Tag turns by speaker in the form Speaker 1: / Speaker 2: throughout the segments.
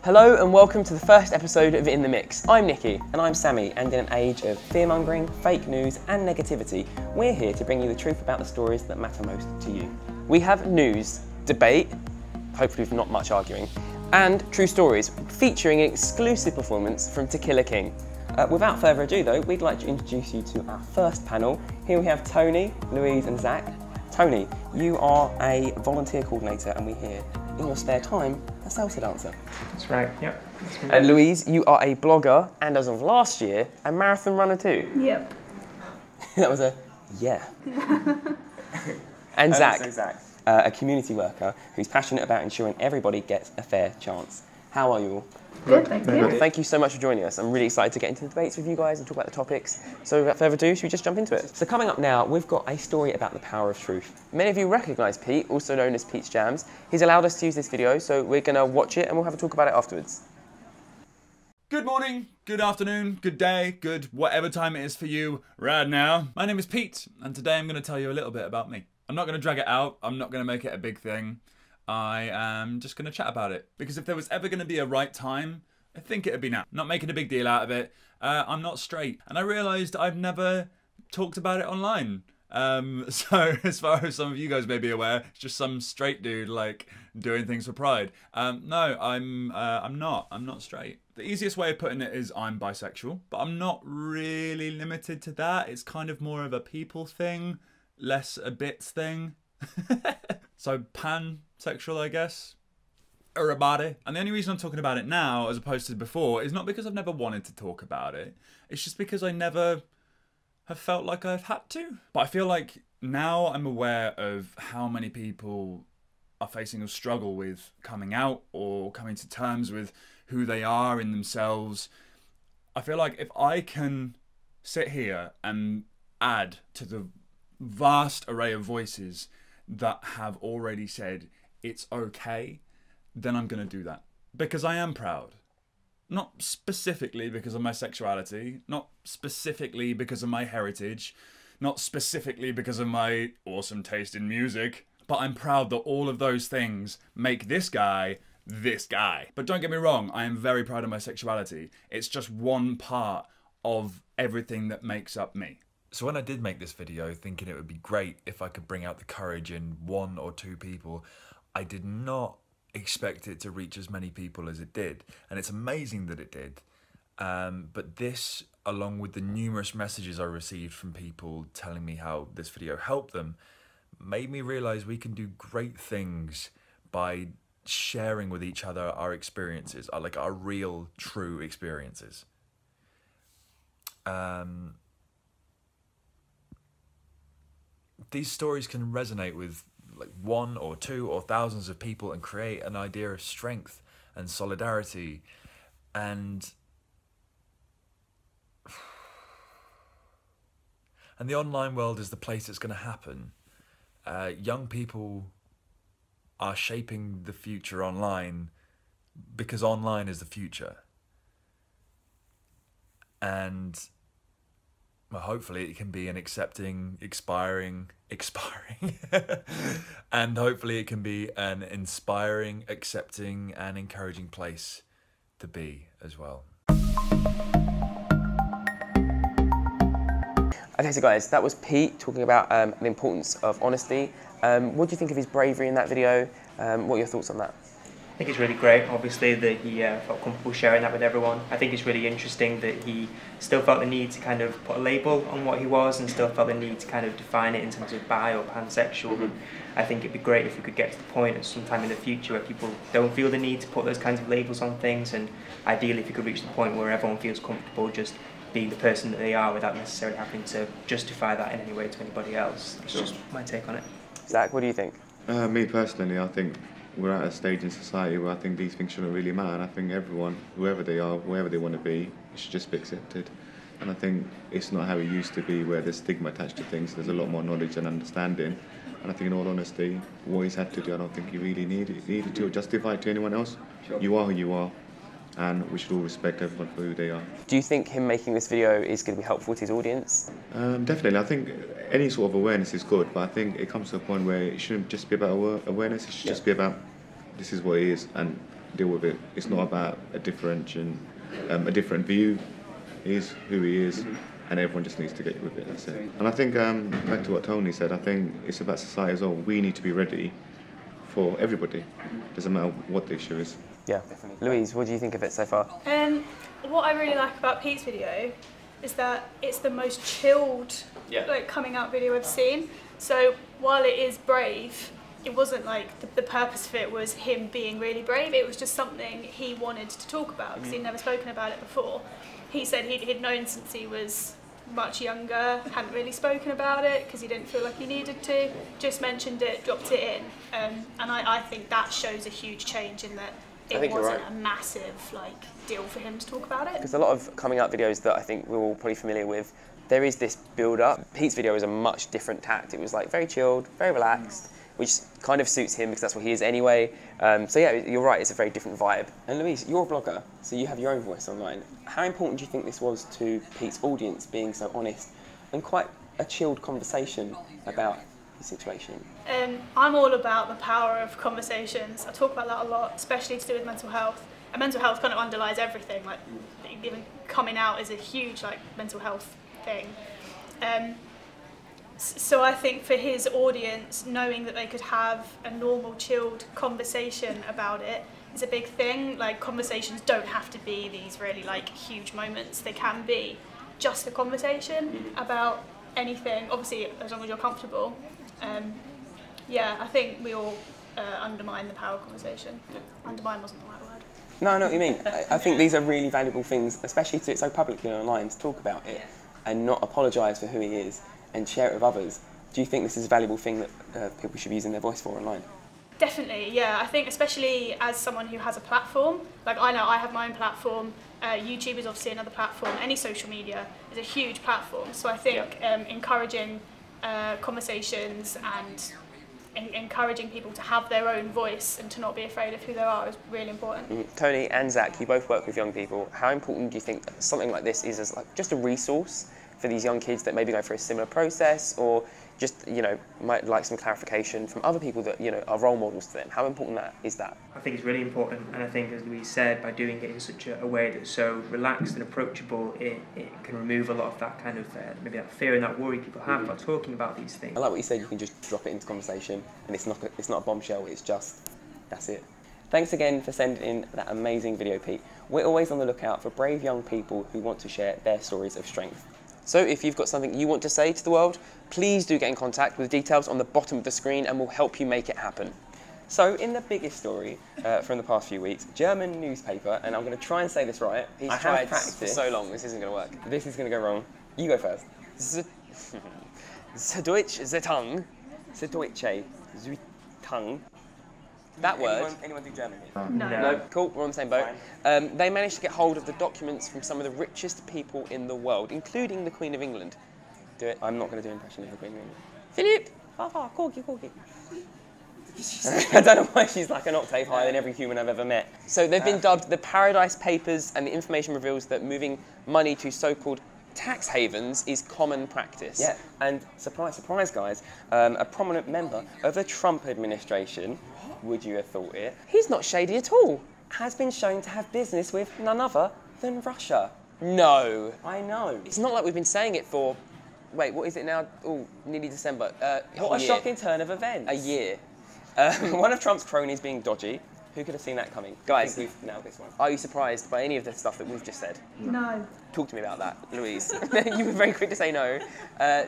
Speaker 1: Hello and welcome to the first episode of In the Mix. I'm Nikki and I'm Sammy, and in an age of fear-mongering, fake news and negativity, we're here to bring you the truth about the stories that matter most to you. We have news, debate, hopefully with not much arguing, and true stories featuring an exclusive performance from To Kill a King. Without further ado though, we'd like to introduce you to our first panel. Here we have Tony, Louise and Zach. Tony, you are a volunteer coordinator and we hear in your spare time a salsa dancer.
Speaker 2: That's right, yep.
Speaker 1: And Louise, you are a blogger and as of last year, a marathon runner too.
Speaker 3: Yep.
Speaker 1: That was a yeah. And Zach, a community worker who's passionate about ensuring everybody gets a fair chance. How are you all?
Speaker 3: Good, thank you.
Speaker 1: Thank you so much for joining us. I'm really excited to get into the debates with you guys and talk about the topics. So without further ado, should we just jump into it? So coming up now, we've got a story about the power of truth. Many of you recognise Pete, also known as Pete's Jams. He's allowed us to use this video, so we're going to watch it and we'll have a talk about it afterwards.
Speaker 4: Good morning, good afternoon, good day, good whatever time it is for you right now. My name is Pete, and today I'm going to tell you a little bit about me. I'm not going to drag it out, I'm not going to make it a big thing. I am just going to chat about it, because if there was ever going to be a right time, I think it'd be now. Not making a big deal out of it. I'm not straight, and I realised I've never talked about it online. So as far as some of you guys may be aware, it's just some straight dude like doing things for pride. No, I'm not straight. The easiest way of putting it is I'm bisexual, but I'm not really limited to that. It's kind of more of a people thing, less a bits thing. So pansexual, I guess. Everybody. And the only reason I'm talking about it now as opposed to before is not because I've never wanted to talk about it. It's just because I never have felt like I've had to. But I feel like now I'm aware of how many people are facing a struggle with coming out or coming to terms with who they are in themselves. I feel like if I can sit here and add to the vast array of voices that have already said it's okay, then I'm going to do that. Because I am proud. Not specifically because of my sexuality, not specifically because of my heritage, not specifically because of my awesome taste in music, but I'm proud that all of those things make this guy this guy. But don't get me wrong, I am very proud of my sexuality. It's just one part of everything that makes up me.
Speaker 5: So when I did make this video thinking it would be great if I could bring out the courage in one or two people, I did not expect it to reach as many people as it did. And it's amazing that it did. But this, along with the numerous messages I received from people telling me how this video helped them, made me realise we can do great things by sharing with each other our experiences, our real, true experiences. These stories can resonate with like one or two or thousands of people and create an idea of strength and solidarity. And the online world is the place it's going to happen. Young people are shaping the future online because online is the future. And well, hopefully it can be an accepting, expiring, and hopefully it can be an inspiring, accepting and encouraging place to be as well.
Speaker 1: Okay, so guys, that was Pete talking about the importance of honesty. What do you think of his bravery in that video? What are your thoughts on that?
Speaker 2: I think it's really great, obviously, that he felt comfortable sharing that with everyone. I think it's really interesting that he still felt the need to kind of put a label on what he was and still felt the need to kind of define it in terms of bi or pansexual. And I think it'd be great if we could get to the point at some time in the future where people don't feel the need to put those kinds of labels on things, and ideally if we could reach the point where everyone feels comfortable just being the person that they are without necessarily having to justify that in any way to anybody else. That's just my take on it.
Speaker 1: Zach, what do you think?
Speaker 6: Me personally, I think we're at a stage in society where I think these things shouldn't really matter. I think everyone, whoever they are, wherever they want to be, it should just be accepted. And I think it's not how it used to be, where there's stigma attached to things. There's a lot more knowledge and understanding. And I think, in all honesty, what he's had to do, I don't think he really needed to justify it to anyone else. You are who you are, and we should all respect everyone for who they are.
Speaker 1: Do you think him making this video is going to be helpful to his audience?
Speaker 6: Definitely. I think any sort of awareness is good, but I think it comes to a point where it shouldn't just be about awareness. It should just be about this is what it is, and deal with it. It's not about a different view. He's who he is, and everyone just needs to get with it. That's it. And I think back to what Tony said, I think it's about society as well. We need to be ready for everybody. Doesn't matter what the issue is.
Speaker 1: Yeah, definitely. Louise, what do you think of it so far?
Speaker 3: What I really like about Pete's video is that it's the most chilled like coming out video I've seen. So while it is brave, it wasn't like the purpose of it was him being really brave. It was just something he wanted to talk about because he'd never spoken about it before. He said he'd known since he was much younger, hadn't really spoken about it because he didn't feel like he needed to, just mentioned it, dropped it in, and I think that shows a huge change in that it wasn't a massive like deal for him to talk about it.
Speaker 1: Because a lot of coming out videos that I think we're all probably familiar with, there is this build up. Pete's video is a much different tact. It was like very chilled, very relaxed, which kind of suits him because that's what he is anyway. So yeah, you're right, it's a very different vibe. And Louise, you're a blogger, so you have your own voice online. How important do you think this was to Pete's audience being so honest and quite a chilled conversation about the situation?
Speaker 3: I'm all about the power of conversations. I talk about that a lot, especially to do with mental health. And mental health kind of underlies everything. Like even coming out is a huge like mental health thing. So I think for his audience, knowing that they could have a normal, chilled conversation about it is a big thing. Like conversations don't have to be these really like huge moments. They can be just a conversation about anything. Obviously, as long as you're comfortable. Yeah, I think we all undermine the power of conversation. Undermine wasn't the right word.
Speaker 1: No, I know what you mean. I think these are really valuable things, especially to do it so publicly online, to talk about it and not apologise for who he is and share it with others. Do you think this is a valuable thing that people should be using their voice for online?
Speaker 3: Definitely, yeah. I think especially as someone who has a platform, like I know I have my own platform, YouTube is obviously another platform, any social media is a huge platform. So I think encouraging conversations and encouraging people to have their own voice and to not be afraid of who they are is really important.
Speaker 1: Tony and Zach, you both work with young people. How important do you think something like this is as like just a resource for these young kids that maybe go through a similar process, or just, you know, might like some clarification from other people that, you know, are role models to them? How important is that?
Speaker 2: I think it's really important, and I think, as Louise said, by doing it in such a way that's so relaxed and approachable, it can remove a lot of that kind of maybe that fear and that worry people have about talking about these things.
Speaker 1: I like what you said, you can just drop it into conversation and it's not a bombshell, it's just, that's it. Thanks again for sending in that amazing video, Pete. We're always on the lookout for brave young people who want to share their stories of strength. So if you've got something you want to say to the world, please do get in contact with details on the bottom of the screen and we'll help you make it happen. So in the biggest story from the past few weeks, German newspaper, and I'm going to try and say this right. He's tried for so long, this isn't going to work. This is going to go wrong. You go first. Süddeutsche Zeitung. That word. Anyone do German here? No. Cool, we're on the same boat. They managed to get hold of the documents from some of the richest people in the world, including the Queen of England. Do it. I'm not going to do an impression of the Queen of England. Philip! Corky. I don't know why she's like an octave higher than every human I've ever met. So they've been dubbed the Paradise Papers, and the information reveals that moving money to so-called tax havens is common practice. Yeah. And surprise, surprise, guys, a prominent member of the Trump administration, would you have thought it, he's not shady at all, has been shown to have business with none other than Russia. No. I know. It's not like we've been saying it for, wait, what is it now? Oh, nearly December. What a shocking turn of events. A year. One of Trump's cronies being dodgy. Who could have seen that coming? Guys, we've nailed this one. Are you surprised by any of the stuff that we've just said?
Speaker 3: No.
Speaker 1: Talk to me about that, Louise. You were very quick to say no.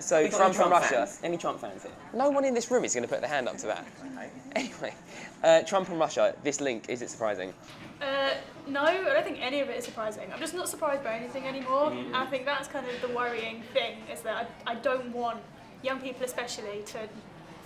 Speaker 1: So Trump from Russia. Any Trump fans here? No one in this room is going to put their hand up to that. Okay. Anyway, Trump from Russia, this link, is it surprising?
Speaker 3: No, I don't think any of it is surprising. I'm just not surprised by anything anymore. And I think that's kind of the worrying thing, is that I don't want young people especially to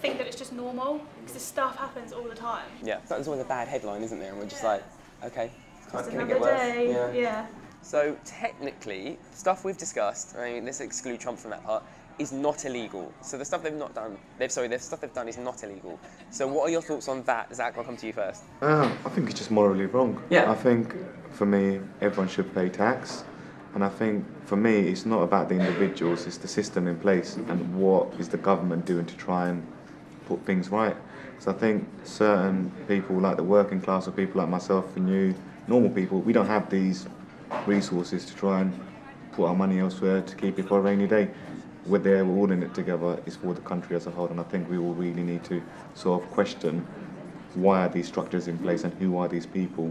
Speaker 3: think that it's just normal, because this stuff happens all the time.
Speaker 1: Yeah, so there's always a bad headline, isn't there? And we're just like, okay,
Speaker 3: it's going to get worse. Yeah.
Speaker 1: So technically, stuff we've discussed, I mean, let's exclude Trump from that part, is not illegal. So the stuff they've not done, the stuff they've done is not illegal. So what are your thoughts on that? Zach, I'll come to you first.
Speaker 6: I think it's just morally wrong.
Speaker 1: Yeah.
Speaker 6: I think, for me, everyone should pay tax. And I think, for me, it's not about the individuals, it's the system in place and what is the government doing to try and put things right. So I think certain people, like the working class, or people like myself and you, normal people, we don't have these resources to try and put our money elsewhere to keep it for a rainy day. We're there, we're all in it together, it's for the country as a whole, and I think we all really need to sort of question why are these structures in place and who are these people,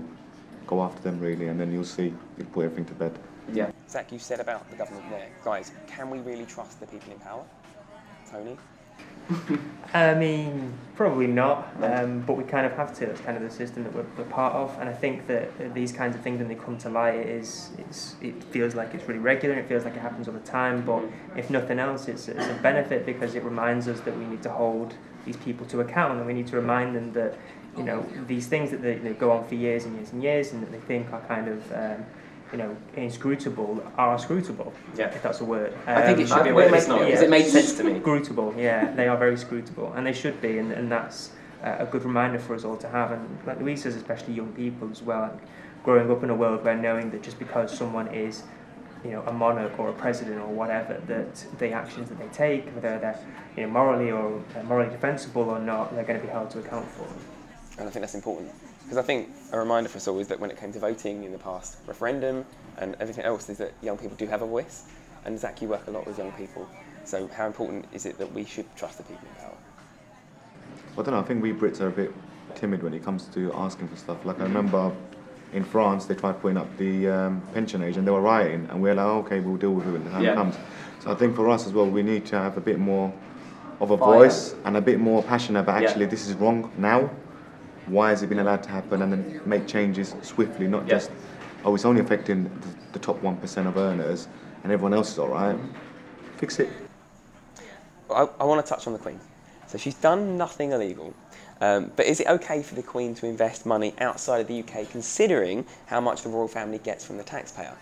Speaker 6: go after them really, and then you'll see, you'll put everything to bed.
Speaker 1: Yeah. Zach, you said about the government there. Guys, can we really trust the people in power? Tony?
Speaker 2: I mean, probably not, but we kind of have to. It's kind of the system that we're part of, and I think that these kinds of things, when they come to light, it feels like it's really regular, it feels like it happens all the time, but if nothing else, it's a benefit because it reminds us that we need to hold these people to account, and we need to remind them that, you know, these things that they go on for years and years and years, and that they think are kind of you know, inscrutable, are scrutable, if that's a word.
Speaker 1: I think it should be a word, because it made sense to me.
Speaker 2: Scrutable, yeah, they are very scrutable, and they should be, and that's a good reminder for us all to have, and like Louise says, especially young people as well, like growing up in a world where knowing that just because someone is, you know, a monarch or a president or whatever, that the actions that they take, whether they're, you know, morally defensible or not, they're going to be held to account for.
Speaker 1: And I think that's important. Because I think a reminder for us all is that when it came to voting in the past referendum and everything else, is that young people do have a voice. And Zach, you work a lot with young people. So how important is it that we should trust the people in power?
Speaker 6: I don't know, I think we Brits are a bit timid when it comes to asking for stuff. Like I remember in France, they tried putting up the pension age and they were rioting, and we were like, oh, okay, we'll deal with it when the time comes. So I think for us as well, we need to have a bit more of a voice and a bit more passion about actually this is wrong now. Why has it been allowed to happen, and then make changes swiftly, not just, oh, it's only affecting the top 1% of earners and everyone else is all right. Fix it.
Speaker 1: I want to touch on the Queen. So she's done nothing illegal, but is it okay for the Queen to invest money outside of the UK, considering how much the royal family gets from the taxpayer?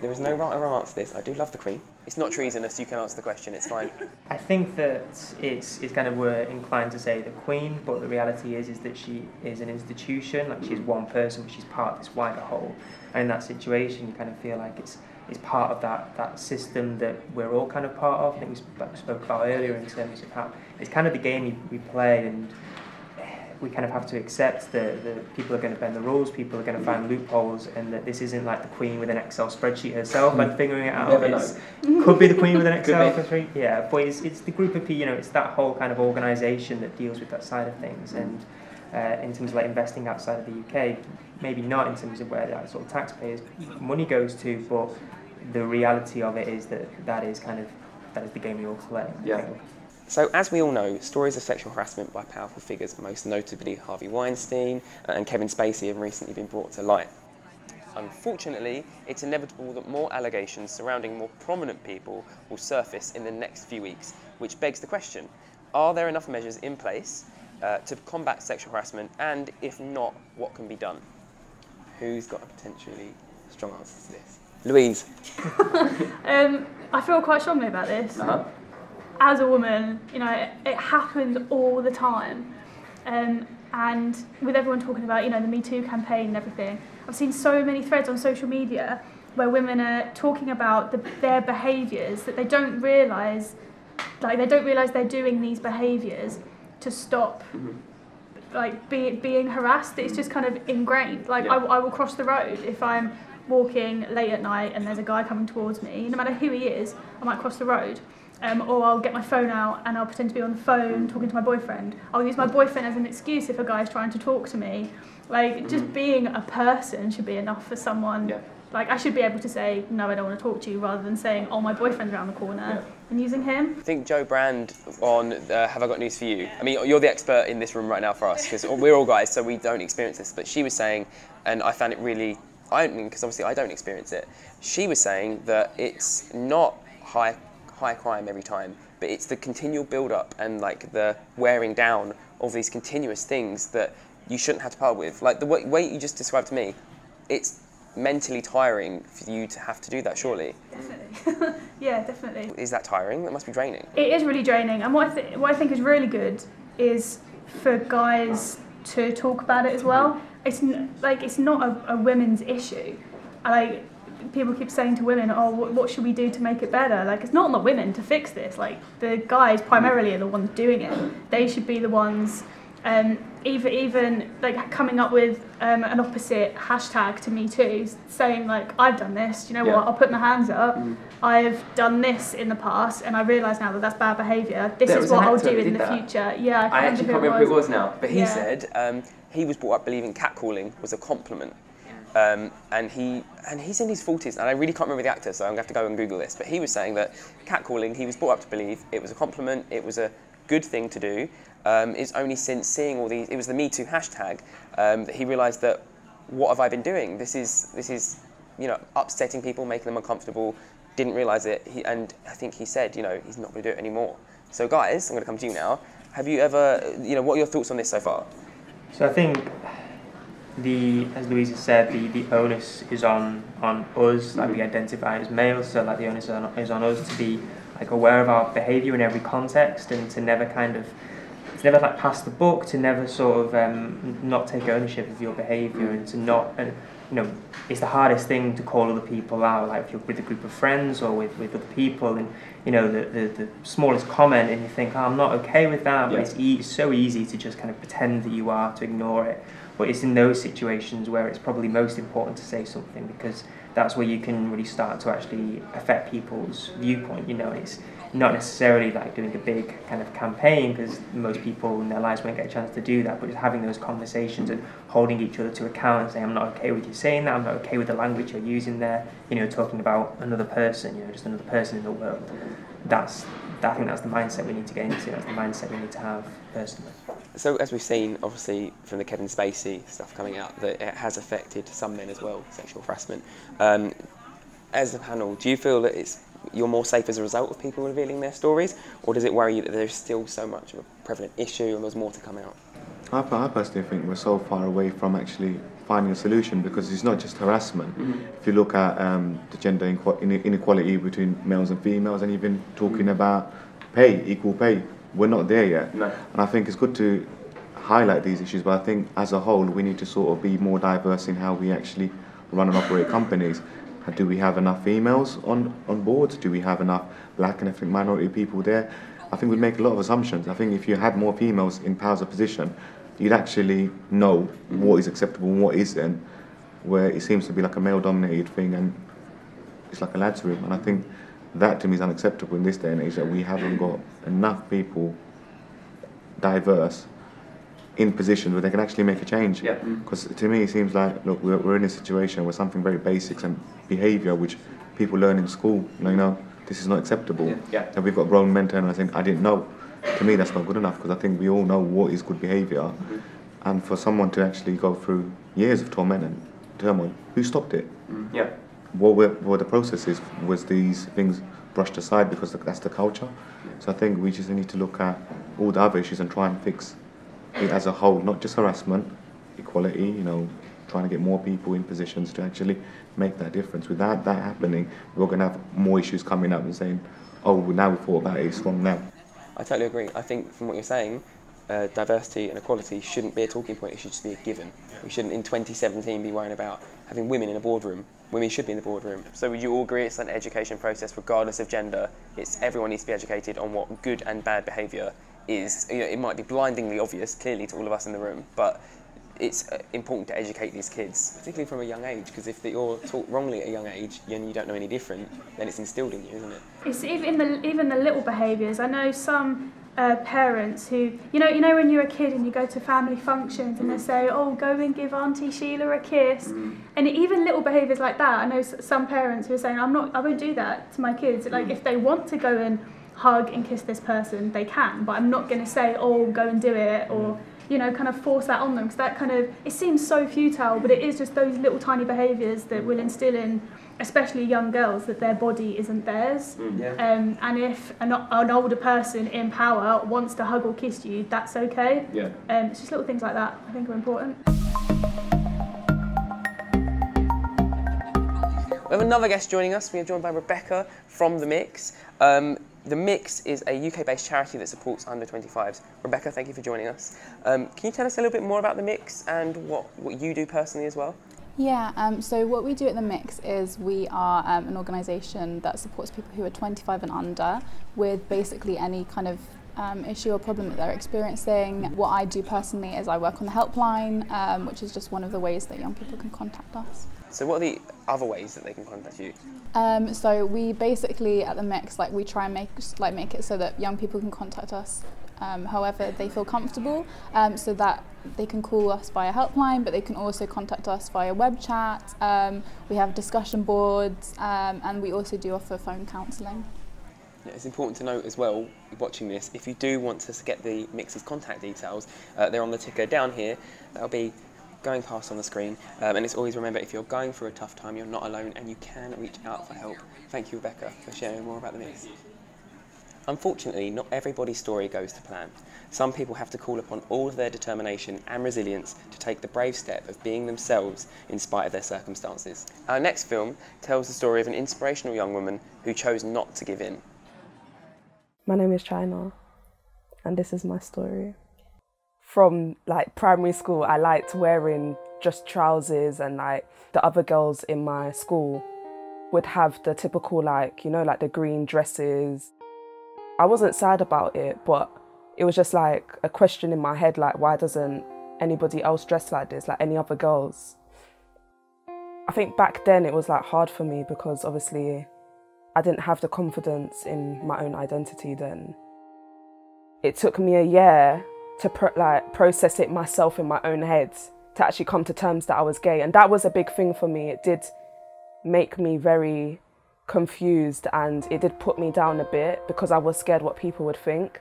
Speaker 1: There is no right or wrong answer to this. I do love the Queen. It's not treasonous, you can answer the question, it's fine.
Speaker 2: I think that it's kind of, we're inclined to say the Queen, but the reality is that she is an institution, like she's one person, but she's part of this wider whole. And in that situation, you kind of feel like it's part of that system that we're all kind of part of. I think we spoke about earlier in terms of how it's kind of the game we play, and we kind of have to accept that people are going to bend the rules, people are going to find loopholes, and that this isn't like the Queen with an Excel spreadsheet herself and figuring it out. Could be the Queen with an Excel spreadsheet, yeah, but it's the group of people, you know, it's that whole kind of organisation that deals with that side of things, and in terms of like investing outside of the UK, maybe not in terms of where that sort of taxpayers' money goes to, but the reality of it is that is the game we all play.
Speaker 1: Yeah. So, as we all know, stories of sexual harassment by powerful figures, most notably Harvey Weinstein and Kevin Spacey, have recently been brought to light. Unfortunately, it's inevitable that more allegations surrounding more prominent people will surface in the next few weeks, which begs the question, are there enough measures in place to combat sexual harassment, and if not, what can be done? Who's got a potentially strong answer to this? Louise?
Speaker 3: I feel quite strongly about this. As a woman, you know, it happens all the time. And with everyone talking about, you know, the Me Too campaign and everything, I've seen so many threads on social media where women are talking about their behaviours, that they don't realise they're doing these behaviours to stop like being harassed. It's just kind of ingrained. Like I will cross the road if I'm walking late at night and there's a guy coming towards me, no matter who he is, I might cross the road. Or I'll get my phone out and I'll pretend to be on the phone talking to my boyfriend. I'll use my boyfriend as an excuse if a guy's trying to talk to me. Like, just being a person should be enough for someone. Like, I should be able to say, no, I don't want to talk to you, rather than saying, oh, my boyfriend's around the corner, and using him. I
Speaker 1: think Joe Brand on Have I Got News For You? I mean, you're the expert in this room right now for us, because we're all guys, so we don't experience this, but she was saying, and I found it really eye-opening, because obviously I don't experience it, she was saying that it's not high crime every time, but it's the continual build-up and like the wearing down of these continuous things that you shouldn't have to put up with. Like the way you just described to me, it's mentally tiring for you to have to do that, surely.
Speaker 3: Definitely. Yeah, definitely.
Speaker 1: Is that tiring? That must be draining.
Speaker 3: It is really draining, and what I think is really good is for guys to talk about it as well. It's not a women's issue. Like, people keep saying to women, oh, what should we do to make it better? Like, it's not on the women to fix this. Like, the guys primarily are the ones doing it. They should be the ones even like coming up with an opposite hashtag to Me Too, saying like, I've done this, do you know what, I'll put my hands up, I've done this in the past and I realise now that that's bad behaviour, this is what I'll do in the future. Yeah,
Speaker 1: I actually can't remember who it was now, but he said he was brought up believing catcalling was a compliment. And he's in his 40s, and I really can't remember the actor, so I'm going to have to go and Google this, but he was saying that catcalling, he was brought up to believe it was a compliment, it was a good thing to do. It's only since seeing all these, it was the Me Too hashtag, that he realised that, what have I been doing? This is, you know, upsetting people, making them uncomfortable, didn't realise it, and I think he said, you know, he's not going to do it anymore. So guys, I'm going to come to you now, have you ever, you know, what are your thoughts on this so far?
Speaker 2: So I think as Louisa said, the onus is on us, like we identify as males, so like the onus is on us to be like aware of our behaviour in every context, and to never like pass the buck, to never sort of not take ownership of your behaviour, and to not, you know, it's the hardest thing to call other people out, like if you're with a group of friends or with other people, and you know the smallest comment and you think, oh, I'm not okay with that, but it's so easy to just kind of pretend that you are, to ignore it. But it's in those situations where it's probably most important to say something, because that's where you can really start to actually affect people's viewpoint. You know, it's not necessarily like doing a big kind of campaign, because most people in their lives won't get a chance to do that, but just having those conversations and holding each other to account and saying, I'm not okay with you saying that, I'm not okay with the language you're using there, you know, talking about another person, you know, just another person in the world. I think that's the mindset we need to get into, that's the mindset we need to have personally.
Speaker 1: So as we've seen, obviously, from the Kevin Spacey stuff coming out, that it has affected some men as well, sexual harassment. As a panel, do you feel that you're more safe as a result of people revealing their stories, or does it worry you that there's still so much of a prevalent issue and there's more to come out?
Speaker 6: I personally think we're so far away from actually finding a solution, because it's not just harassment. If you look at the gender inequality between males and females, and even talking about pay, equal pay, we're not there yet. No. And I think it's good to highlight these issues, but I think as a whole we need to sort of be more diverse in how we actually run and operate companies. Do we have enough females on board? Do we have enough black and ethnic minority people there? I think we'd make a lot of assumptions. I think if you had more females in powers of position, you'd actually know what is acceptable and what isn't, where it seems to be like a male-dominated thing and it's like a lad's room. And I think that to me is unacceptable in this day and age, that we haven't got enough people diverse in positions where they can actually make a change. Because to me it seems like, look, we're in a situation where something very basic and behaviour which people learn in school, you know, this is not acceptable. And we've got grown men turning and saying, I didn't know. To me that's not good enough, because I think we all know what is good behaviour. And for someone to actually go through years of torment and turmoil, who stopped it? What were the processes? Was these things brushed aside because that's the culture? So I think we just need to look at all the other issues and try and fix it as a whole, not just harassment, equality, you know, trying to get more people in positions to actually make that difference. Without that happening, we're going to have more issues coming up and saying, oh, well, now we thought about it, it's wrong now.
Speaker 1: I totally agree. I think from what you're saying, diversity and equality shouldn't be a talking point, it should just be a given. We shouldn't in 2017 be worrying about having women in a boardroom. Women should be in the boardroom. So would you all agree it's an education process regardless of gender? Everyone needs to be educated on what good and bad behaviour is. You know, it might be blindingly obvious, clearly, to all of us in the room, but it's important to educate these kids, particularly from a young age, because if you're taught wrongly at a young age and you don't know any different, then it's instilled in you, isn't it?
Speaker 3: It's even the little behaviours. I know some parents who, you know when you're a kid and you go to family functions and they say, oh, go and give Auntie Sheila a kiss, and even little behaviours like that. I know some parents who are saying, I won't do that to my kids. Like if they want to go and hug and kiss this person, they can, but I'm not going to say, oh, go and do it, or you know, kind of force that on them, because that kind of, it seems so futile, but it is just those little tiny behaviours that will instill in, especially young girls, that their body isn't theirs. And if an older person in power wants to hug or kiss you, that's okay. It's just little things like that I think are important.
Speaker 1: We have another guest joining us. We are joined by Rebecca from The Mix. The Mix is a UK-based charity that supports under-25s. Rebecca, thank you for joining us. Can you tell us a little bit more about The Mix and what you do personally as well?
Speaker 7: Yeah, so what we do at The Mix is we are an organisation that supports people who are 25 and under with basically any kind of issue or problem that they're experiencing. What I do personally is I work on the helpline, which is just one of the ways that young people can contact us.
Speaker 1: So what are the other ways that they can contact you?
Speaker 7: So we basically at the Mix, like we try and make it so that young people can contact us however they feel comfortable, so that they can call us via helpline, but they can also contact us via web chat. We have discussion boards, and we also do offer phone counselling.
Speaker 1: Yeah, it's important to note as well, watching this, if you do want to get the Mix's contact details, they're on the ticker down here. That'll be going past on the screen, and it's always remember, if you're going through a tough time, you're not alone and you can reach out for help. Thank you, Rebecca, for sharing more about the Mix. Unfortunately, not everybody's story goes to plan. Some people have to call upon all of their determination and resilience to take the brave step of being themselves in spite of their circumstances. Our next film tells the story of an inspirational young woman who chose not to give in.
Speaker 8: My name is Chyna, and this is my story. From like primary school, I liked wearing just trousers, and like the other girls in my school would have the typical like, you know, like the green dresses. I wasn't sad about it, but it was just like a question in my head, like why doesn't anybody else dress like this, like any other girls? I think back then it was like hard for me because obviously I didn't have the confidence in my own identity then. It took me a year to process it myself in my own head, to actually come to terms that I was gay. And that was a big thing for me. It did make me very confused, and it did put me down a bit because I was scared what people would think.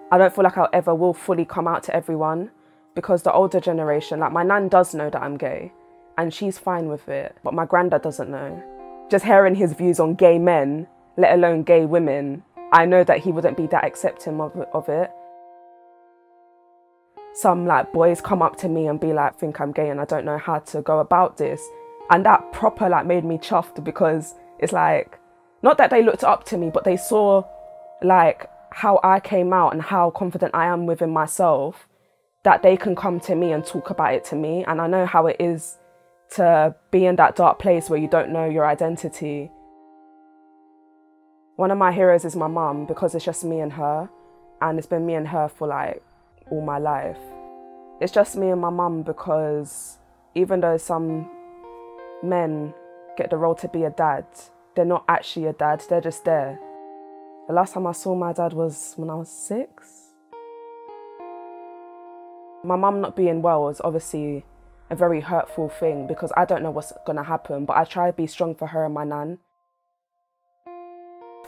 Speaker 8: I don't feel like I ever will fully come out to everyone, because the older generation, like my nan does know that I'm gay and she's fine with it, but my granddad doesn't know. Just hearing his views on gay men, let alone gay women, I know that he wouldn't be that accepting of it. Some like boys come up to me and be like, think I'm gay and I don't know how to go about this. And that proper like made me chuffed, because it's like, not that they looked up to me, but they saw like how I came out and how confident I am within myself, that they can come to me and talk about it to me. And I know how it is to be in that dark place where you don't know your identity. One of my heroes is my mum, because it's just me and her, and it's been me and her for like all my life. It's just me and my mum because even though some men get the role to be a dad, they're not actually a dad, they're just there. The last time I saw my dad was when I was 6. My mum not being well was obviously a very hurtful thing, because I don't know what's gonna happen, but I try to be strong for her and my nan.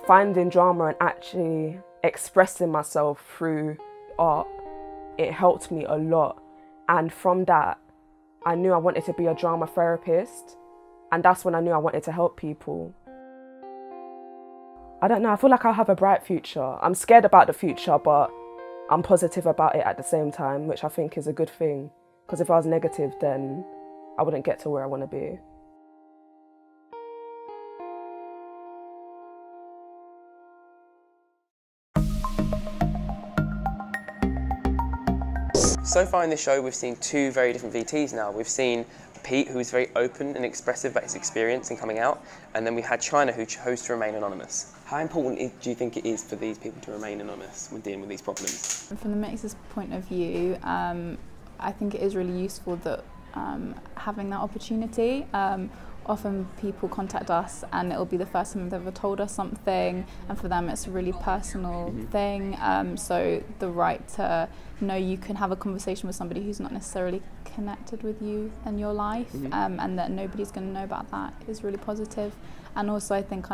Speaker 8: Finding drama and actually expressing myself through art, it helped me a lot. And from that, I knew I wanted to be a drama therapist. And that's when I knew I wanted to help people. I don't know, I feel like I'll have a bright future. I'm scared about the future, but I'm positive about it at the same time, which I think is a good thing. Because if I was negative, then I wouldn't get to where I want to be.
Speaker 1: So far in this show, we've seen two very different VTs now. We've seen Pete, who is very open and expressive about his experience in coming out, and then we had Chyna, who chose to remain anonymous. How important do you think it is for these people to remain anonymous when dealing with these problems?
Speaker 7: From the Mix's point of view, I think it is really useful that having that opportunity. Often people contact us and it'll be the first time they've ever told us something, and for them it's a really personal thing. So the right to know you can have a conversation with somebody who's not necessarily connected with you and your life, and that nobody's going to know about that is really positive. And also I think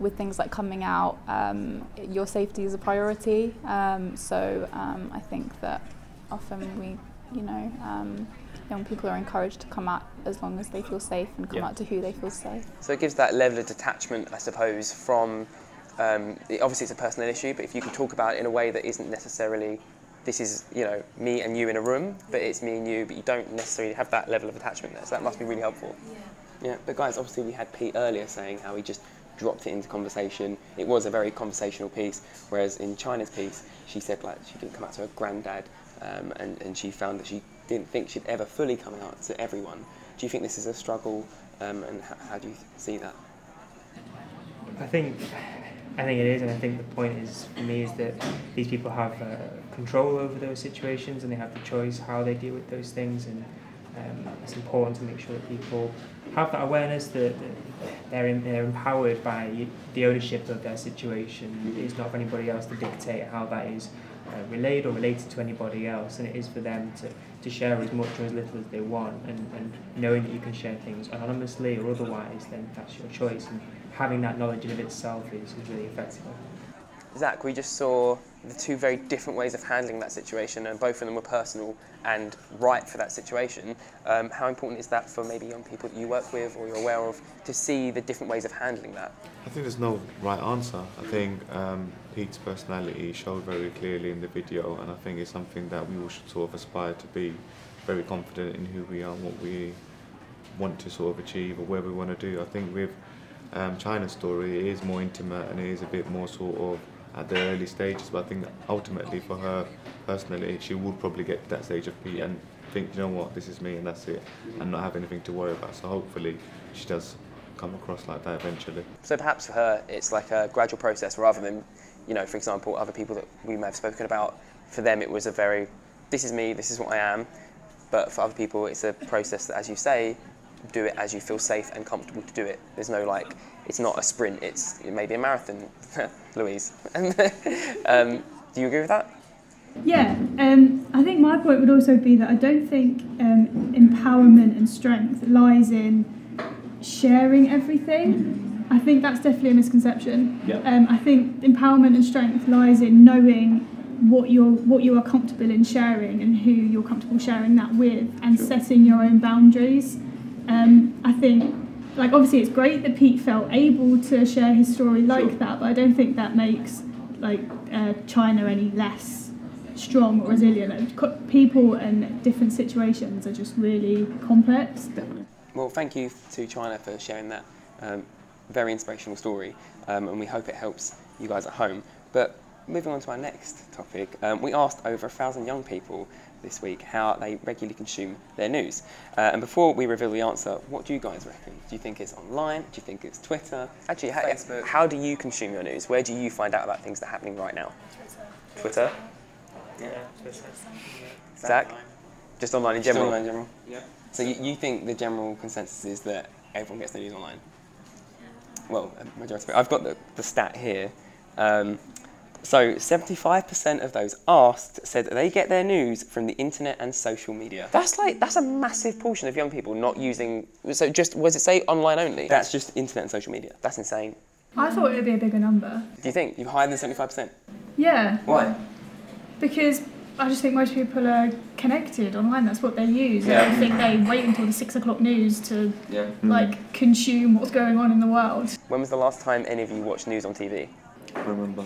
Speaker 7: with things like coming out, your safety is a priority. So I think that often we, young people are encouraged to come out as long as they feel safe and come out to who they feel safe.
Speaker 1: So it gives that level of detachment, I suppose, from, obviously it's a personal issue, but if you can talk about it in a way that isn't necessarily, this is, me and you in a room, but it's me and you, but you don't necessarily have that level of attachment there, so that must be really helpful. Yeah, but guys, obviously we had Pete earlier saying how he just dropped it into conversation. It was a very conversational piece, whereas in Chyna's piece, she said like she didn't come out to her granddad, and she found that she didn't think she'd ever fully come out to everyone. Do you think this is a struggle, and how do you see that?
Speaker 2: I think I think it is, and I think the point is, for me, is that these people have control over those situations, and they have the choice how they deal with those things, and it's important to make sure that people have that awareness that they're empowered by the ownership of their situation. It's not for anybody else to dictate how that is relayed or related to anybody else, and it is for them to share as much or as little as they want, and knowing that you can share things anonymously or otherwise, then that's your choice, and having that knowledge in of itself is really effective.
Speaker 1: Zach, we just saw the two very different ways of handling that situation, and both of them were personal and right for that situation. How important is that for maybe young people that you work with or you're aware of, to see the different ways of handling that?
Speaker 6: I think there's no right answer. I think Pete's personality showed very clearly in the video, and I think it's something that we all should sort of aspire to be very confident in who we are and what we want to sort of achieve or where we want to do. I think with Chyna's story, it is more intimate and it is a bit more sort of at the early stages, but I think ultimately for her personally, she would probably get to that stage of Pete and think, you know what, this is me and that's it, and not have anything to worry about. So hopefully she does come across like that eventually.
Speaker 1: So perhaps for her it's like a gradual process rather than, you know, for example, other people that we may have spoken about, for them it was a very, this is me, this is what I am, but for other people it's a process that, as you say, do it as you feel safe and comfortable to do it. There's no like, it's not a sprint, it may be a marathon. Louise. Do you agree with that?
Speaker 3: Yeah, I think my point would also be that I don't think empowerment and strength lies in sharing everything. I think that's definitely a misconception. Yeah. I think empowerment and strength lies in knowing what you are comfortable in sharing and who you're comfortable sharing that with, and setting your own boundaries. I think, like, obviously it's great that Pete felt able to share his story like that, but I don't think that makes like Chyna any less strong or resilient. People and different situations are just really complex.
Speaker 1: Well, thank you to Chyna for sharing that very inspirational story, and we hope it helps you guys at home. But moving on to our next topic, we asked over 1,000 young people this week how they regularly consume their news. And before we reveal the answer, what do you guys reckon? Do you think it's online? Do you think it's Twitter? Actually, Facebook. How do you consume your news? Where do you find out about things that are happening right now? Twitter?
Speaker 2: Yeah, Twitter.
Speaker 1: Zach? Just online in general?
Speaker 2: Online in general. Yeah.
Speaker 1: So you think the general consensus is that everyone gets their news online? Well, majority of it. I've got the stat here. So 75% of those asked said that they get their news from the internet and social media. That's a massive portion of young people not using, so just, was it say online only? That's just internet and social media. That's insane.
Speaker 3: I thought it would be a bigger number.
Speaker 1: Do you think? You're higher than 75%?
Speaker 3: Yeah.
Speaker 1: Why?
Speaker 3: Because I just think most people are connected online, that's what they use.
Speaker 1: Yeah.
Speaker 3: I think they wait until the 6 o'clock news to like consume what's going on in the world.
Speaker 1: When was the last time any of you watched news on TV?
Speaker 6: I remember.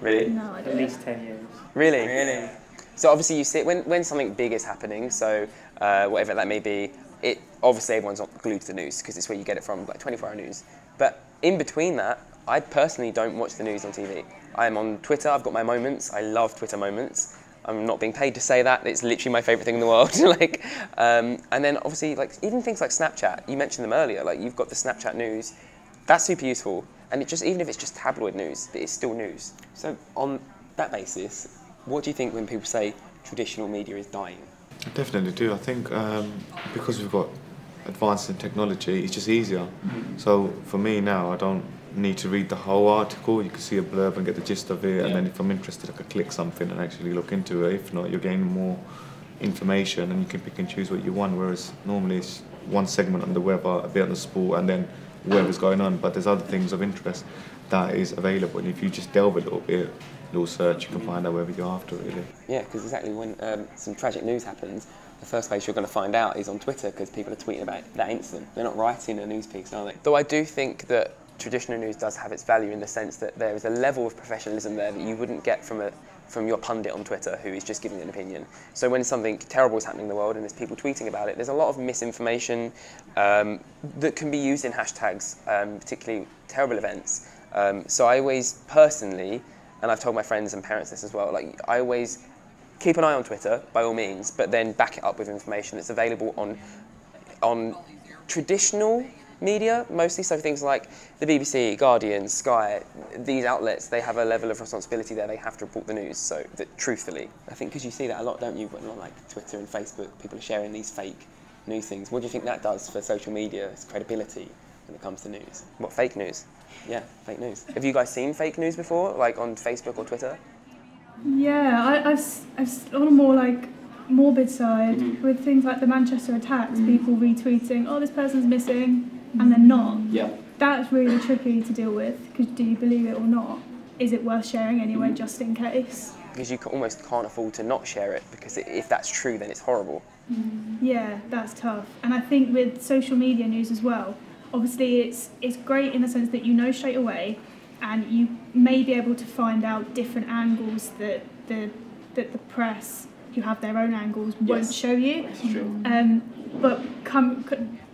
Speaker 1: Really?
Speaker 3: No, I don't.
Speaker 2: At least 10 years.
Speaker 1: Really? Really? So obviously you see it when something big is happening, so whatever that may be, it obviously everyone's not glued to the news because it's where you get it from, like 24-hour news. But in between that, I personally don't watch the news on TV. I'm on Twitter, I've got my moments, I love Twitter moments. I'm not being paid to say that, it's literally my favourite thing in the world. And then obviously, like, even things like Snapchat, you mentioned them earlier, like you've got the Snapchat news, that's super useful. And it just, even if it's just tabloid news, it's still news. So on that basis, what do you think when people say traditional media is dying?
Speaker 6: I definitely do. I think because we've got advances in technology, it's just easier. So for me now, I don't need to read the whole article. You can see a blurb and get the gist of it, and then if I'm interested, I can click something and actually look into it. If not, you're gaining more information and you can pick and choose what you want, whereas normally it's one segment on the weather, a bit on the sport, and then whatever's going on. But there's other things of interest that is available, and if you just delve a little bit, a little search, you can find out whatever you're after, really.
Speaker 1: Yeah, because exactly when some tragic news happens, the first place you're going to find out is on Twitter, because people are tweeting about that instant. They're not writing a news piece, are they? Though I do think that traditional news does have its value in the sense that there is a level of professionalism there that you wouldn't get from your pundit on Twitter who is just giving an opinion. So when something terrible is happening in the world and there's people tweeting about it, there's a lot of misinformation that can be used in hashtags, particularly terrible events. So I always personally, and I've told my friends and parents this as well, like I always keep an eye on Twitter by all means, but then back it up with information that's available on traditional media, mostly, so things like the BBC, Guardian, Sky, these outlets, they have a level of responsibility there, they have to report the news, so that truthfully. I think because you see that a lot, don't you, but not like Twitter and Facebook, people are sharing these fake news things. What do you think that does for social media's credibility when it comes to news? What, fake news? Yeah, fake news. Have you guys seen fake news before, like on Facebook or Twitter?
Speaker 3: Yeah, I've on a more like morbid side with things like the Manchester attacks, people retweeting, oh, this person's missing, and they're not.
Speaker 1: Yeah.
Speaker 3: That's really tricky to deal with, because do you believe it or not? Is it worth sharing anyway, just in case?
Speaker 1: Because you almost can't afford to not share it, because if that's true, then it's horrible.
Speaker 3: Yeah, that's tough. And I think with social media news as well, obviously it's great in the sense that you know straight away, and you may be able to find out different angles that the press, who have their own angles, won't show you.
Speaker 1: That's true.
Speaker 3: But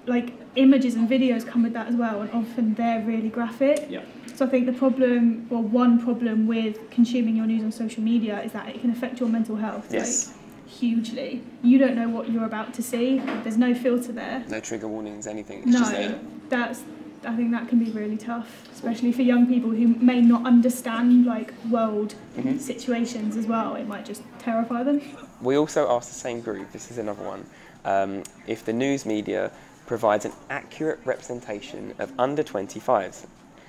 Speaker 3: like images and videos come with that as well, and often they're really graphic.
Speaker 1: Yeah.
Speaker 3: So I think the problem, well, one problem with consuming your news on social media is that it can affect your mental health.
Speaker 1: Yes.
Speaker 3: Like, hugely. You don't know what you're about to see. There's no filter there.
Speaker 1: No trigger warnings, anything. It's just there.
Speaker 3: I think that can be really tough, especially for young people who may not understand like world situations as well. It might just terrify them.
Speaker 1: We also asked the same group, this is another one, if the news media provides an accurate representation of under 25s.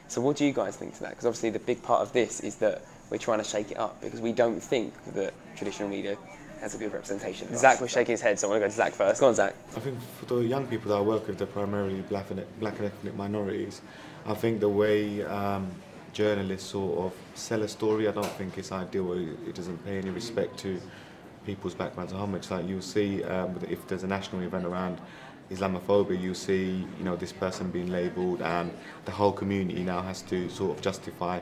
Speaker 1: So what do you guys think to that? Because obviously the big part of this is that we're trying to shake it up, because we don't think that traditional media has a good representation. Zach was shaking his head, so I want to go to Zach first. Go on, Zach.
Speaker 6: I think for the young people that I work with, they're primarily black and ethnic minorities. I think the way journalists sort of sell a story, I don't think it's ideal. It doesn't pay any respect to people's backgrounds and how much. Like you'll see, if there's a national event around Islamophobia, you see, you know, this person being labelled, and the whole community now has to sort of justify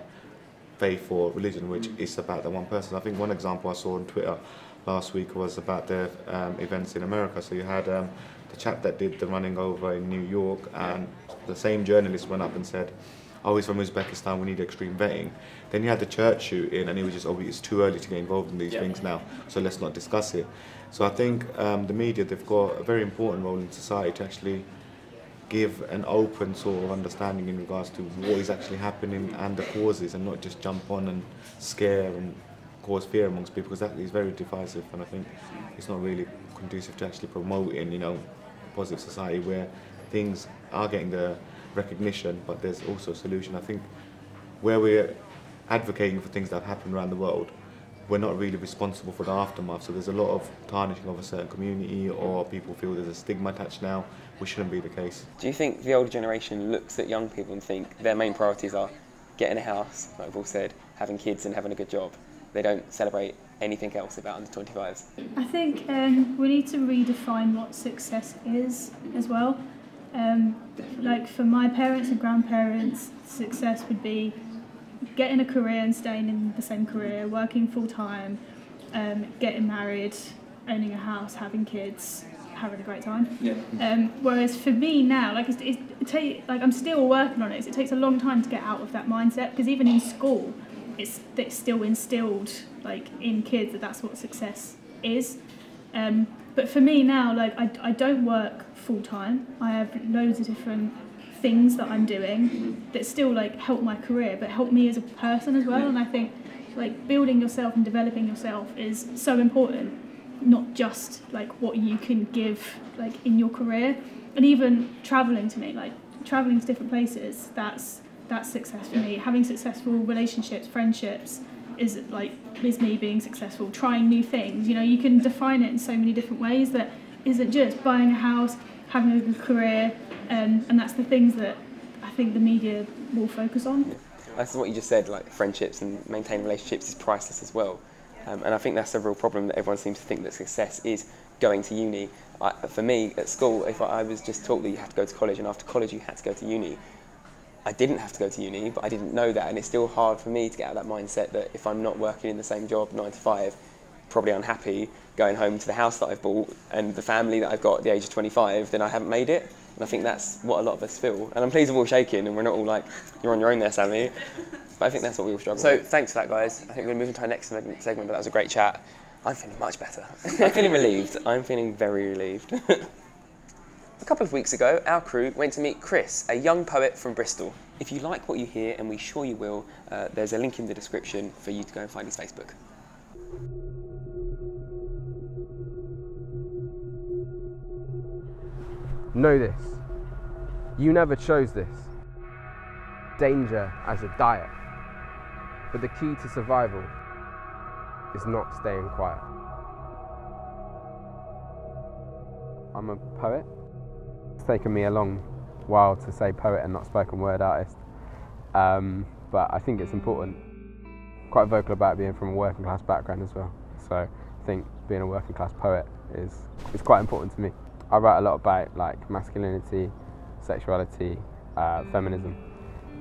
Speaker 6: faith or religion, which is about that one person. I think one example I saw on Twitter last week was about the events in America. So you had the chap that did the running over in New York, and the same journalist went up and said, oh, he's from Uzbekistan, we need extreme vetting. Then you had the church shooting, and he was just, oh, it's too early to get involved in these things now, so let's not discuss it. So I think the media, they've got a very important role in society to actually give an open sort of understanding in regards to what is actually happening and the causes, and not just jump on and scare and cause fear amongst people, because that is very divisive, and I think it's not really conducive to actually promoting, you know, a positive society where things are getting the recognition, but there's also a solution. I think where we're advocating for things that have happened around the world, we're not really responsible for the aftermath, so there's a lot of tarnishing of a certain community, or people feel there's a stigma attached now, which shouldn't be the case.
Speaker 1: Do you think the older generation looks at young people and think their main priorities are getting a house, like we've all said, having kids and having a good job? They don't celebrate anything else about under 25s?
Speaker 3: I think we need to redefine what success is as well. Like for my parents and grandparents, success would be getting a career and staying in the same career, working full time, getting married, owning a house, having kids, having a great time.
Speaker 1: Yeah.
Speaker 3: Whereas for me now, like I'm still working on it. It takes a long time to get out of that mindset, because even in school, it's still instilled like in kids that that's what success is. But for me now, like I don't work full time. I have loads of different things that I'm doing that still like help my career, but help me as a person as well. And I think like building yourself and developing yourself is so important, not just like what you can give like in your career. And even traveling to different places, that's success for me. Having successful relationships, friendships is me being successful. Trying new things, you know, you can define it in so many different ways that isn't just buying a house, having a good career, and that's the things that I think the media will focus on.
Speaker 1: That's what you just said, like friendships and maintaining relationships is priceless as well. And I think that's a real problem, that everyone seems to think that success is going to uni. For me, at school, if I was just taught that you had to go to college, and after college you had to go to uni, I didn't have to go to uni, but I didn't know that, and it's still hard for me to get out of that mindset that if I'm not working in the same job 9 to 5, probably unhappy, going home to the house that I've bought and the family that I've got at the age of 25, then I haven't made it. And I think that's what a lot of us feel. And I'm pleased we're all shaking and we're not all like, you're on your own there, Sammy. But I think that's what we all struggle with. So thanks for that, guys. I think we're going to move into our next segment, but that was a great chat. I'm feeling much better. I'm feeling relieved. I'm feeling very relieved. A couple of weeks ago, our crew went to meet Chris, a young poet from Bristol. If you like what you hear, and we're sure you will, there's a link in the description for you to go and find his Facebook.
Speaker 9: Know this, you never chose this. Danger as a diet. But the key to survival is not staying quiet. I'm a poet. It's taken me a long while to say poet and not spoken word artist. But I think it's important. Quite vocal about being from a working class background as well. So I think being a working class poet is quite important to me. I write a lot about like masculinity, sexuality, feminism,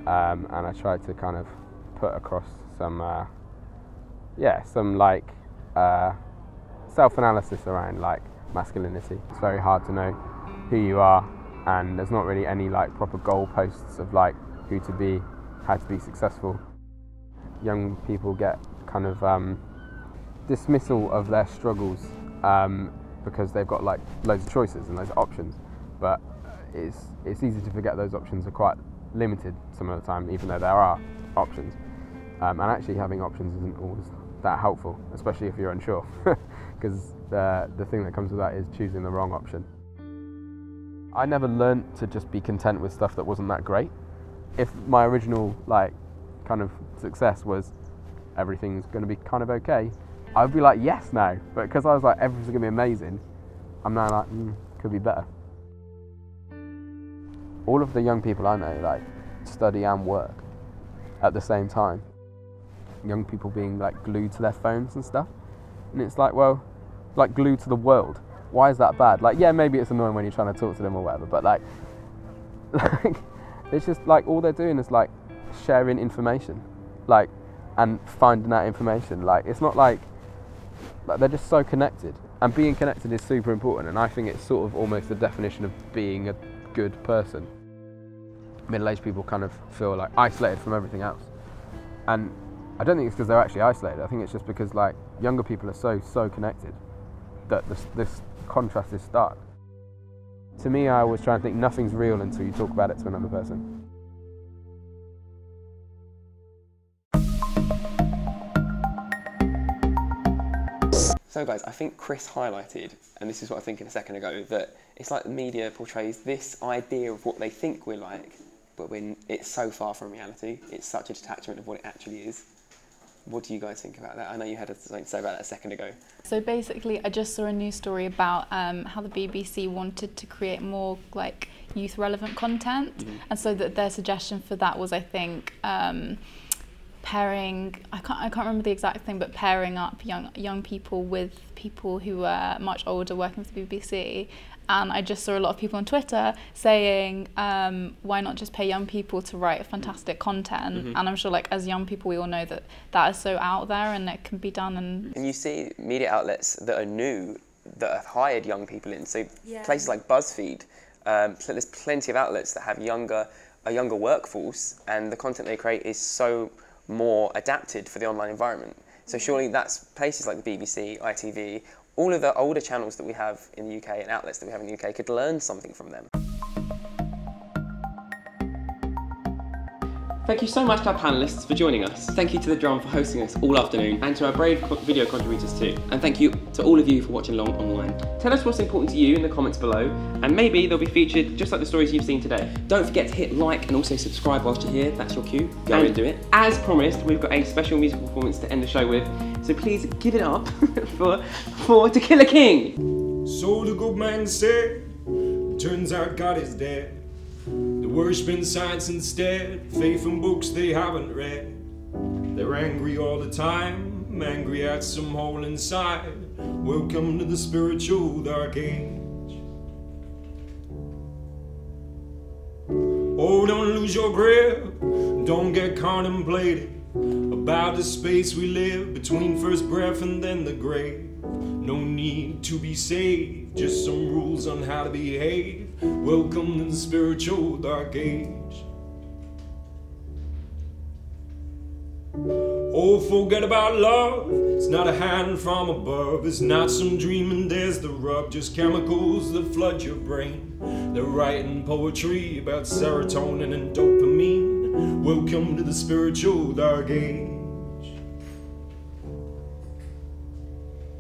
Speaker 9: and I try to kind of put across some like self-analysis around like masculinity. It's very hard to know who you are, and there's not really any like proper goalposts of like who to be, how to be successful. Young people get kind of dismissal of their struggles because they've got like loads of choices and loads of options, but it's easy to forget those options are quite limited some of the time, even though there are options. And actually having options isn't always that helpful, especially if you're unsure, because the thing that comes with that is choosing the wrong option. I never learnt to just be content with stuff that wasn't that great. If my original like kind of success was everything's going to be kind of okay, I'd be like yes now, but because I was like everything's going to be amazing, I'm now like could be better. All of the young people I know like study and work at the same time. Young people being like glued to their phones and stuff, and it's like, well, like glued to the world. Why is that bad? Like, yeah, maybe it's annoying when you're trying to talk to them or whatever, but like it's just like all they're doing is like sharing information, like, and finding that information. Like, it's not like they're just so connected, and being connected is super important, and I think it's sort of almost the definition of being a good person. Middle-aged people kind of feel like isolated from everything else, and I don't think it's because they're actually isolated. I think it's just because like younger people are so connected that this contrast is stark. To me, I always try and think nothing's real until you talk about it to another person.
Speaker 1: So guys, I think Chris highlighted, and this is what I was thinking a second ago, that it's like the media portrays this idea of what they think we're like, but when it's so far from reality, it's such a detachment of what it actually is. What do you guys think about that? I know you had something to say about that a second ago.
Speaker 7: So basically, I just saw a news story about how the BBC wanted to create more like youth-relevant content, and so that their suggestion for that was, I think, pairing. I can't remember the exact thing, but pairing up young people with people who were much older working for the BBC. And I just saw a lot of people on Twitter saying, why not just pay young people to write fantastic content? And I'm sure like as young people, we all know that that is so out there and it can be done. And you see media outlets that are new, that have hired young people in. So places like BuzzFeed, there's plenty of outlets that have a younger workforce, and the content they create is so more adapted for the online environment. So surely that's places like the BBC, ITV, all of the older channels that we have in the UK and outlets that we have in the UK could learn something from them. Thank you so much to our panellists for joining us. Thank you to The Drum for hosting us all afternoon, and to our brave video contributors too. And thank you to all of you for watching along online. Tell us what's important to you in the comments below, and maybe they'll be featured just like the stories you've seen today. Don't forget to hit like and also subscribe whilst you're here. That's your cue. Go and do it. As promised, we've got a special musical performance to end the show with, so please give it up for To Kill a King.
Speaker 10: So the good man said, turns out God is dead. Worshipping science instead, faith in books they haven't read. They're angry all the time, angry at some hole inside. Welcome to the spiritual dark age. Oh, don't lose your grip, don't get contemplated about the space we live between first breath and then the grave. No need to be saved, just some rules on how to behave. Welcome to the spiritual dark age. Oh, forget about love, it's not a hand from above, it's not some dream and there's the rub, just chemicals that flood your brain. They're writing poetry about serotonin and dopamine. Welcome to the spiritual dark age.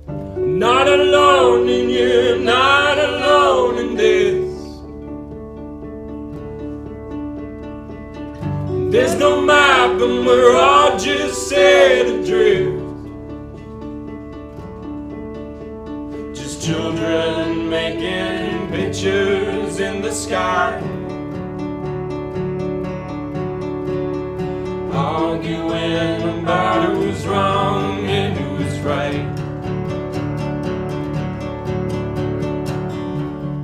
Speaker 10: I'm not alone and you're not alone in this. There's no map and we're all just set adrift. Just children making pictures in the sky, arguing about who's wrong and who's right.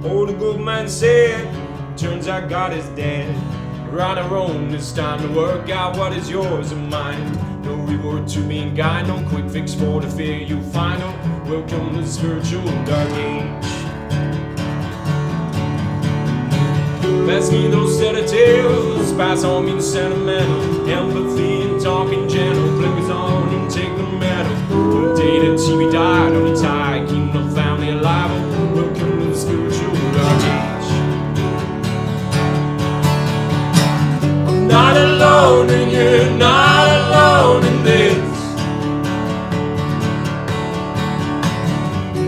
Speaker 10: Oh, the good man said, turns out God is dead. We're on our own, it's time to work out what is yours and mine. No reward to being kind, no quick fix for the fear you find. Oh, welcome to the spiritual dark age. Pass me those sedatives, pass on me the sentimental, empathy and talking gentle, blinkers on and take the metal. The day that TV died on the tide, keeping the family alive. Oh, welcome to the spiritual dark age. Not alone and you're not alone in this.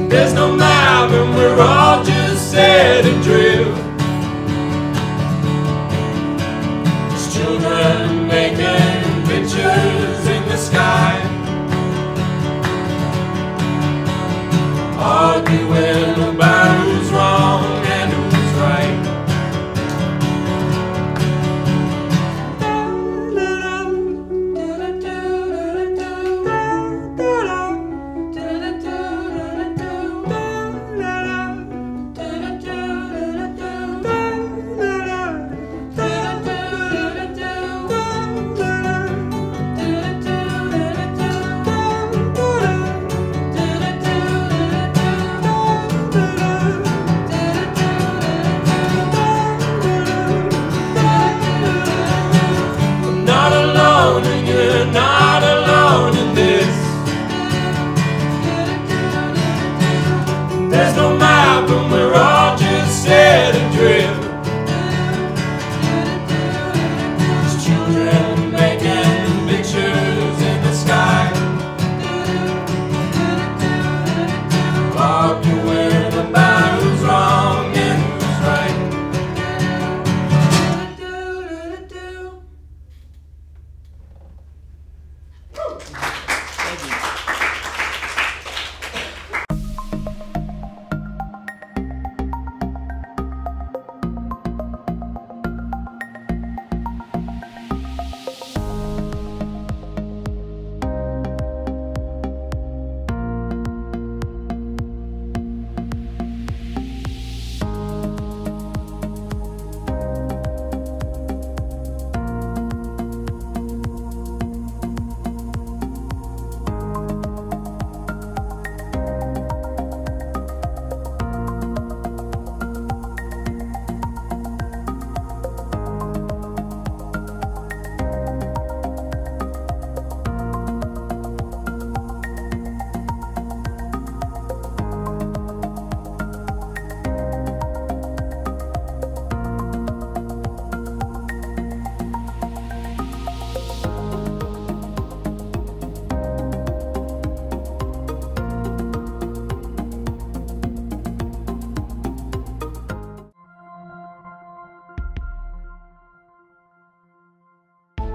Speaker 10: There's no map and we're all just set adrift. There's children making pictures in the sky, arguing about who's wrong and who's right. There's no map and we're all just set adrift. There's children making pictures in the sky, arguing about who's wrong and who's right. Thank you.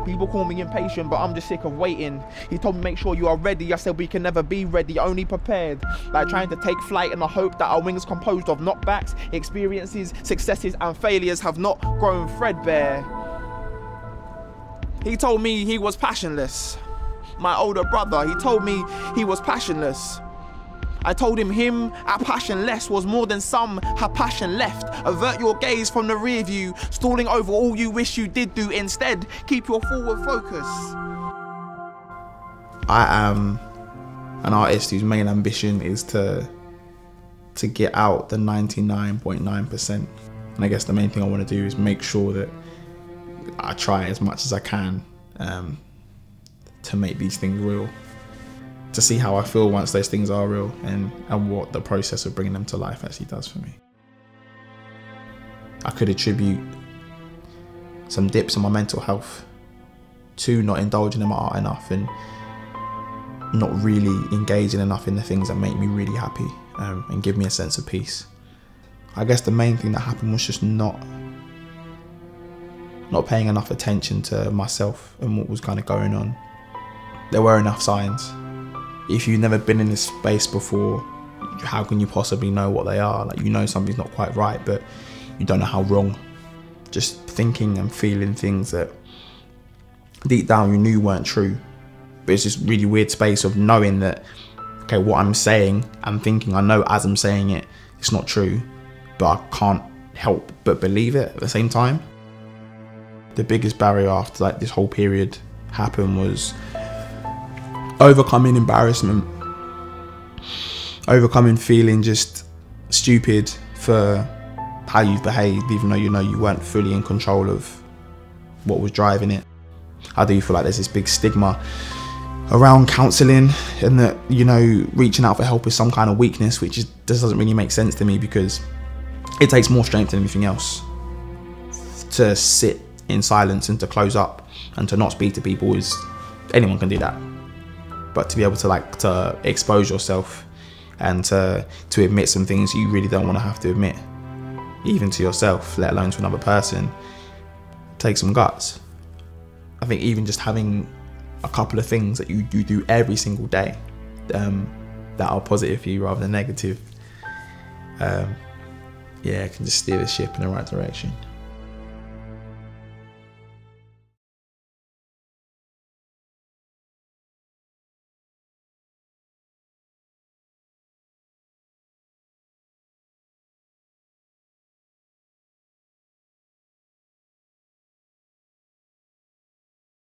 Speaker 11: People call me impatient, but I'm just sick of waiting. He told me make sure you are ready. I said we can never be ready, only prepared. Like trying to take flight in the hope that our wings composed of knockbacks, experiences, successes and failures have not grown threadbare. He told me he was passionless. My older brother, he told me he was passionless. I told him at passionless was more than some had passion left. Avert your gaze from the rear view, stalling over all you wish you did do. Instead, keep your forward focus.
Speaker 12: I am an artist whose main ambition is to get out the 99.9%. And I guess the main thing I want to do is make sure that I try as much as I can to make these things real, to see how I feel once those things are real, and what the process of bringing them to life actually does for me. I could attribute some dips in my mental health to not indulging in my art enough and not really engaging enough in the things that make me really happy and give me a sense of peace. I guess the main thing that happened was just not paying enough attention to myself and what was kind of going on. There were enough signs. If you've never been in this space before, how can you possibly know what they are? Like, you know something's not quite right, but you don't know how wrong. Just thinking and feeling things that deep down you knew weren't true. But it's this really weird space of knowing that, okay, what I'm saying, I'm thinking, I know as I'm saying it, it's not true, but I can't help but believe it at the same time. The biggest barrier after like this whole period happened was overcoming embarrassment, overcoming feeling just stupid for how you've behaved, even though you know you weren't fully in control of what was driving it. I do feel like there's this big stigma around counselling, and that, you know, reaching out for help is some kind of weakness, which just doesn't really make sense to me, because it takes more strength than anything else to sit in silence and to close up and to not speak to people. Anyone can do that, but to be able to expose yourself and to admit some things you really don't want to have to admit, even to yourself, let alone to another person, takes some guts. I think even just having a couple of things that you do every single day that are positive for you rather than negative, yeah, can just steer the ship in the right direction.